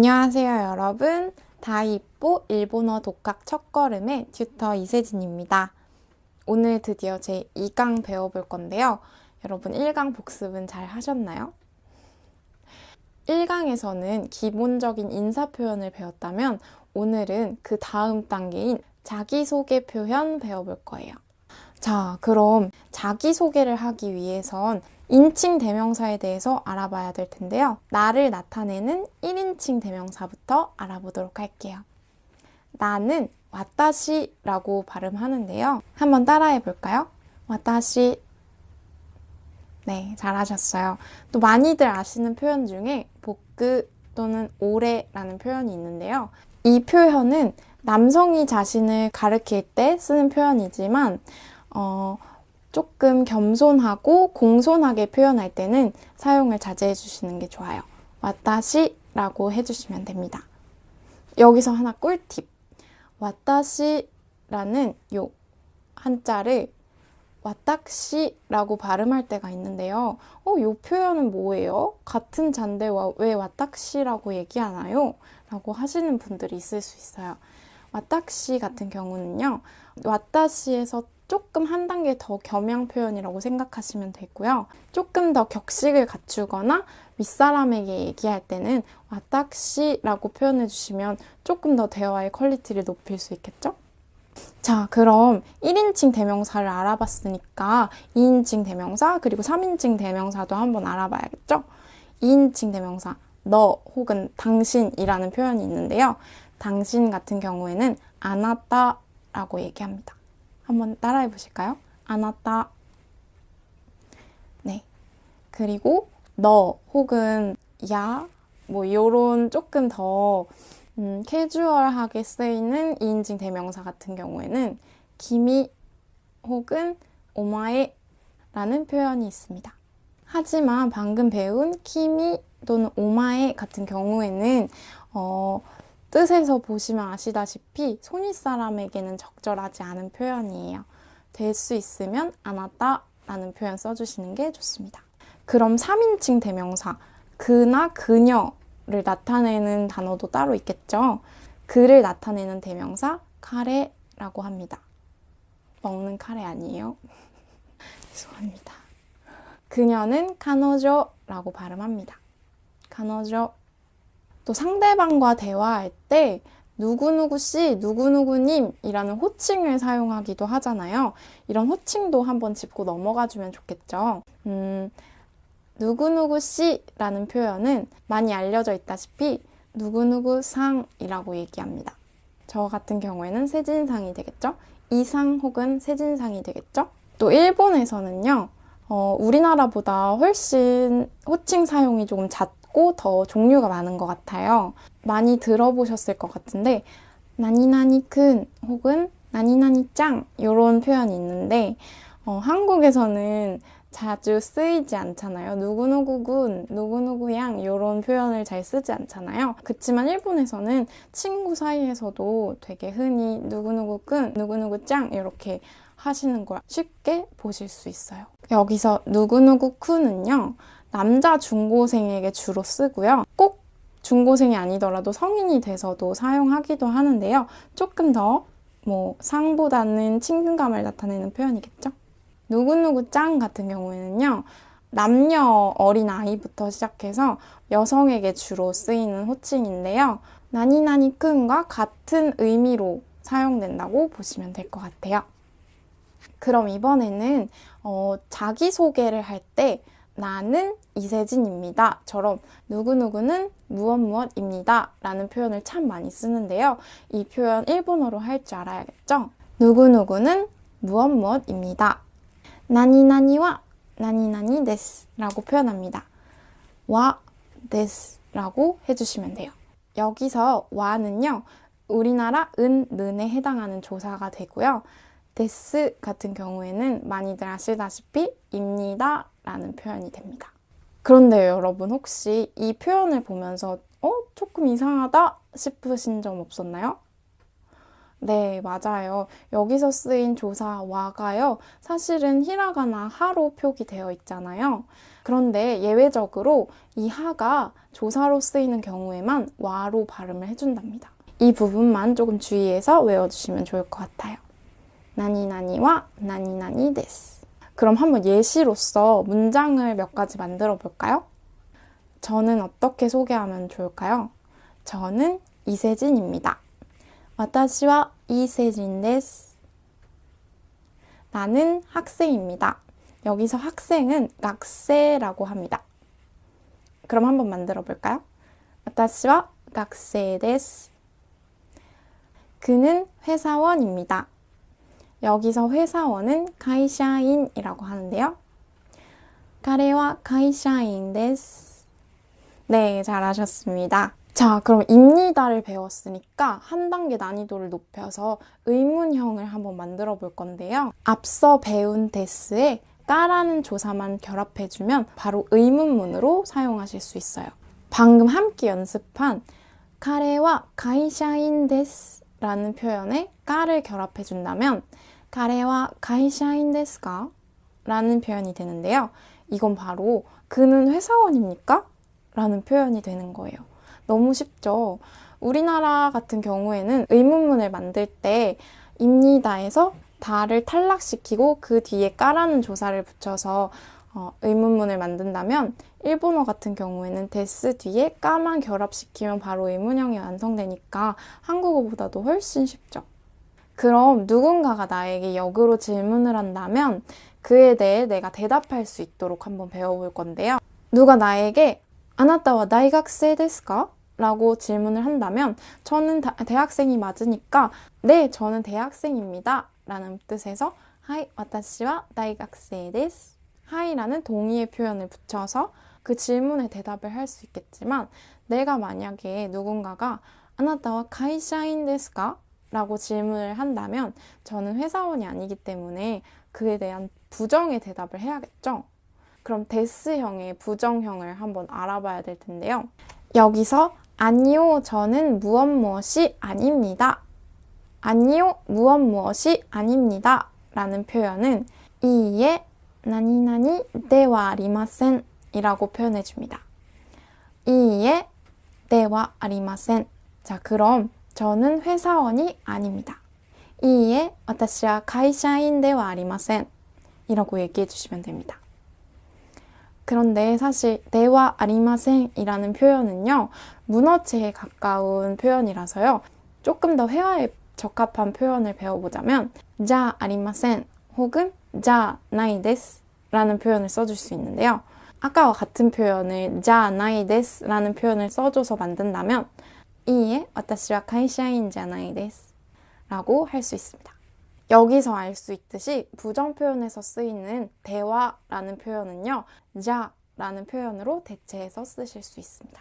안녕하세요, 여러분. 다이뽀 일본어 독학 첫걸음의 튜터 이세진입니다. 오늘 드디어 제 2강 배워볼 건데요. 여러분 1강 복습은 잘 하셨나요? 1강에서는 기본적인 인사 표현을 배웠다면 오늘은 그 다음 단계인 자기소개 표현 배워볼 거예요. 자, 그럼 자기소개를 하기 위해선 인칭 대명사에 대해서 알아봐야 될 텐데요. 나를 나타내는 1인칭 대명사부터 알아보도록 할게요. 나는 와타시라고 발음하는데요. 한번 따라해 볼까요? 와타시. 네, 잘하셨어요. 또 많이들 아시는 표현 중에 보크 또는 오레라는 표현이 있는데요. 이 표현은 남성이 자신을 가리킬 때 쓰는 표현이지만 조금 겸손하고 공손하게 표현할 때는 사용을 자제해 주시는 게 좋아요. 와타시라고 해주시면 됩니다. 여기서 하나 꿀팁. 와타시라는 요 한자를 와딱시라고 발음할 때가 있는데요. 요 표현은 뭐예요? 같은 잔데 왜 와딱시라고 얘기하나요? 라고 하시는 분들이 있을 수 있어요. 와딱시 같은 경우는요. 와타시에서 조금 한 단계 더 겸양 표현이라고 생각하시면 되고요. 조금 더 격식을 갖추거나 윗사람에게 얘기할 때는 와딱시라고 표현해 주시면 조금 더 대화의 퀄리티를 높일 수 있겠죠? 자, 그럼 1인칭 대명사를 알아봤으니까 2인칭 대명사 그리고 3인칭 대명사도 한번 알아봐야겠죠? 2인칭 대명사 너 혹은 당신이라는 표현이 있는데요. 당신 같은 경우에는 아나타라고 얘기합니다. 한번 따라해 보실까요? 아나타. 네. 그리고 너 혹은 야, 요런 조금 더 캐주얼하게 쓰이는 2인칭 대명사 같은 경우에는 기미 혹은 오마에라는 표현이 있습니다. 하지만 방금 배운 키미 또는 오마에 같은 경우에는 뜻에서 보시면 아시다시피 손윗사람에게는 적절하지 않은 표현이에요. 될 수 있으면 아나타라는 표현 써주시는 게 좋습니다. 그럼 3인칭 대명사 그나 그녀를 나타내는 단어도 따로 있겠죠. 그를 나타내는 대명사 카레라고 합니다. 먹는 카레 아니에요? 죄송합니다. 그녀는 카노조라고 발음합니다. 카노조. 또 상대방과 대화할 때 누구누구씨, 누구누구님이라는 호칭을 사용하기도 하잖아요. 이런 호칭도 한번 짚고 넘어가주면 좋겠죠. 누구누구씨라는 표현은 많이 알려져 있다시피 누구누구상이라고 얘기합니다. 저 같은 경우에는 세진상이 되겠죠. 이상 혹은 세진상이 되겠죠. 또 일본에서는요. 우리나라보다 훨씬 호칭 사용이 조금 잦고 더 종류가 많은 것 같아요. 많이 들어보셨을 것 같은데 나니나니큰 혹은 나니나니짱 이런 표현이 있는데 한국에서는 자주 쓰이지 않잖아요. 누구누구군, 누구누구양 이런 표현을 잘 쓰지 않잖아요. 그렇지만 일본에서는 친구 사이에서도 되게 흔히 누구누구군, 누구누구짱 이렇게 하시는 걸 쉽게 보실 수 있어요. 여기서 누구누구쿠는요. 남자 중고생에게 주로 쓰고요. 꼭 중고생이 아니더라도 성인이 돼서도 사용하기도 하는데요. 조금 더 상보다는 친근감을 나타내는 표현이겠죠. 누구누구짱 같은 경우에는요. 남녀 어린아이부터 시작해서 여성에게 주로 쓰이는 호칭인데요. 나니나니큰과 같은 의미로 사용된다고 보시면 될 것 같아요. 그럼 이번에는 자기소개를 할 때 나는 이세진입니다. 처럼 누구누구는 무엇무엇입니다. 라는 표현을 참 많이 쓰는데요. 이 표현 일본어로 할 줄 알아야겠죠? 누구누구는 무엇무엇입니다. 나니나니와 나니나니 데스 라고 표현합니다. 와 데스 라고 해주시면 돼요. 여기서 와는요. 우리나라 는에 해당하는 조사가 되고요. 데스 같은 경우에는 많이들 아시다시피 입니다 라는 표현이 됩니다. 그런데 여러분 혹시 이 표현을 보면서 조금 이상하다 싶으신 점 없었나요? 네, 맞아요. 여기서 쓰인 조사 와가요. 사실은 히라가나 하로 표기되어 있잖아요. 그런데 예외적으로 이 하가 조사로 쓰이는 경우에만 와로 발음을 해준답니다. 이 부분만 조금 주의해서 외워주시면 좋을 것 같아요. 나니나니와 나니나니 데스. 그럼 한번 예시로서 문장을 몇 가지 만들어 볼까요? 저는 어떻게 소개하면 좋을까요? 저는 이세진입니다. 私は 이세진です. 나는 학생입니다. 여기서 학생은 학생이라고 합니다. 그럼 한번 만들어 볼까요? 私は 学生です. 그는 회사원입니다. 여기서 회사원은 가이샤인이라고 하는데요. 彼は会社員です. 네, 잘하셨습니다. 자, 그럼 입니다를 배웠으니까 한 단계 난이도를 높여서 의문형을 한번 만들어 볼 건데요. 앞서 배운 데스에 까라는 조사만 결합해주면 바로 의문문으로 사용하실 수 있어요. 방금 함께 연습한 카레와 가이샤인 데스 라는 표현에 까를 결합해준다면 카레와 가이샤인 데스까? 라는 표현이 되는데요. 이건 바로 그는 회사원입니까? 라는 표현이 되는 거예요. 너무 쉽죠? 우리나라 같은 경우에는 의문문을 만들 때 입니다에서 다를 탈락시키고 그 뒤에 까라는 조사를 붙여서 의문문을 만든다면 일본어 같은 경우에는 데스 뒤에 까만 결합시키면 바로 의문형이 완성되니까 한국어보다도 훨씬 쉽죠. 그럼 누군가가 나에게 역으로 질문을 한다면 그에 대해 내가 대답할 수 있도록 한번 배워볼 건데요. 누가 나에게 あなたは大学生ですか? 라고 질문을 한다면 저는 대학생이 맞으니까 네, 저는 대학생입니다. 라는 뜻에서 はい、私は大学生です. 하이라는 동의의 표현을 붙여서 그 질문에 대답을 할 수 있겠지만 내가 만약에 누군가가 あなたは会社員ですか? 라고 질문을 한다면 저는 회사원이 아니기 때문에 그에 대한 부정의 대답을 해야겠죠. 그럼 데스형의 부정형을 한번 알아봐야 될 텐데요. 여기서 아니요, 저는 무엇이 아닙니다. 아니요, 무엇이 아닙니다. 라는 표현은 이에 나니나니 데와 아리마센 이라고 표현해 줍니다. 이에 데와 아리마센. 자, 그럼 저는 회사원이 아닙니다. 이에 私は会社員ではありません. 이라고 얘기해 주시면 됩니다. 그런데 사실 데와 아리마센 이라는 표현은요. 문어체에 가까운 표현이라서요. 조금 더 회화에 적합한 표현을 배워보자면 자 아리마센 혹은 자 나이 데스 라는 표현을 써줄 수 있는데요. 아까와 같은 표현을 자 나이 데스 라는 표현을 써줘서 만든다면 이에 私は会社員じゃないです라고 할 수 있습니다. 여기서 알 수 있듯이 부정 표현에서 쓰이는 대화라는 표현은요. 자라는 표현으로 대체해서 쓰실 수 있습니다.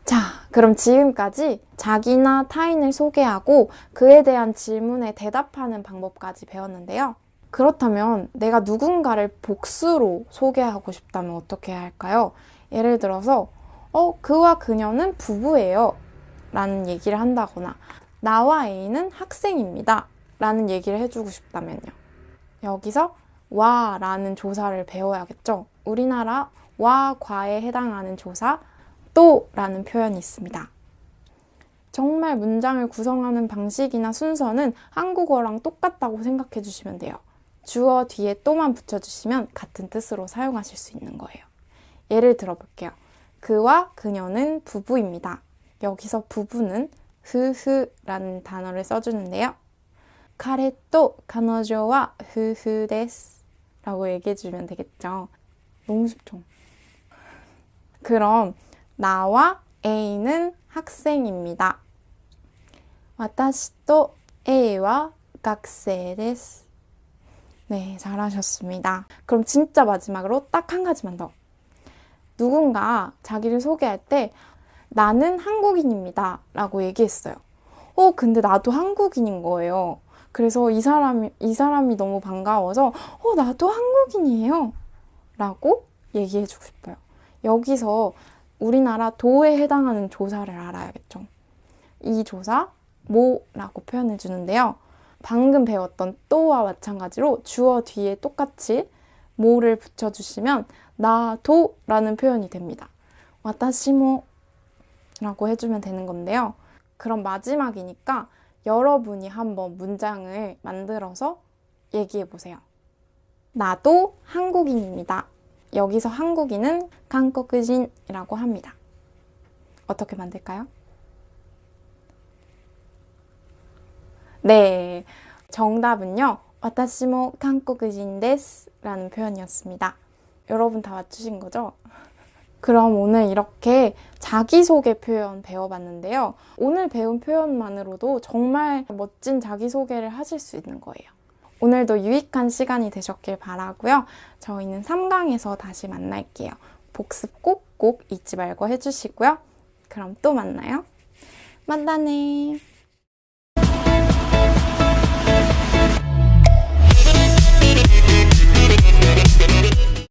자, 그럼 지금까지 자기나 타인을 소개하고 그에 대한 질문에 대답하는 방법까지 배웠는데요. 그렇다면 내가 누군가를 복수로 소개하고 싶다면 어떻게 해야 할까요? 예를 들어서 그와 그녀는 부부예요 라는 얘기를 한다거나 나와 A는 학생입니다 라는 얘기를 해주고 싶다면요. 여기서 와 라는 조사를 배워야겠죠. 우리나라 와, 과에 해당하는 조사 또 라는 표현이 있습니다. 정말 문장을 구성하는 방식이나 순서는 한국어랑 똑같다고 생각해 주시면 돼요. 주어 뒤에 또만 붙여주시면 같은 뜻으로 사용하실 수 있는 거예요. 예를 들어볼게요. 그와 그녀는 부부입니다. 여기서 부부는 후후라는 단어를 써주는데요. 彼と彼女は夫婦です라고 얘기해주면 되겠죠. 너무 쉽죠? 그럼 나와 A는 학생입니다. 私と A와 学生です. 네, 잘하셨습니다. 그럼 진짜 마지막으로 딱 한 가지만 더. 누군가 자기를 소개할 때 나는 한국인입니다 라고 얘기했어요. 근데 나도 한국인인 거예요. 그래서 이 사람이 너무 반가워서 나도 한국인이에요 라고 얘기해주고 싶어요. 여기서 우리나라 도에 해당하는 조사를 알아야겠죠. 이 조사 모라고 표현해 주는데요. 방금 배웠던 또와 마찬가지로 주어 뒤에 똑같이 모를 붙여주시면 나도라는 표현이 됩니다. 와타시모 라고 해주면 되는 건데요. 그럼 마지막이니까 여러분이 한번 문장을 만들어서 얘기해 보세요. 나도 한국인입니다. 여기서 한국인은 한국인이라고 합니다. 어떻게 만들까요? 네, 정답은요. 와타시모 한국인 데스 라는 표현이었습니다. 여러분 다 맞추신 거죠? 그럼 오늘 이렇게 자기소개 표현 배워봤는데요. 오늘 배운 표현만으로도 정말 멋진 자기소개를 하실 수 있는 거예요. 오늘도 유익한 시간이 되셨길 바라고요. 저희는 3강에서 다시 만날게요. 복습 꼭꼭 잊지 말고 해주시고요. 그럼 또 만나요. 만나네.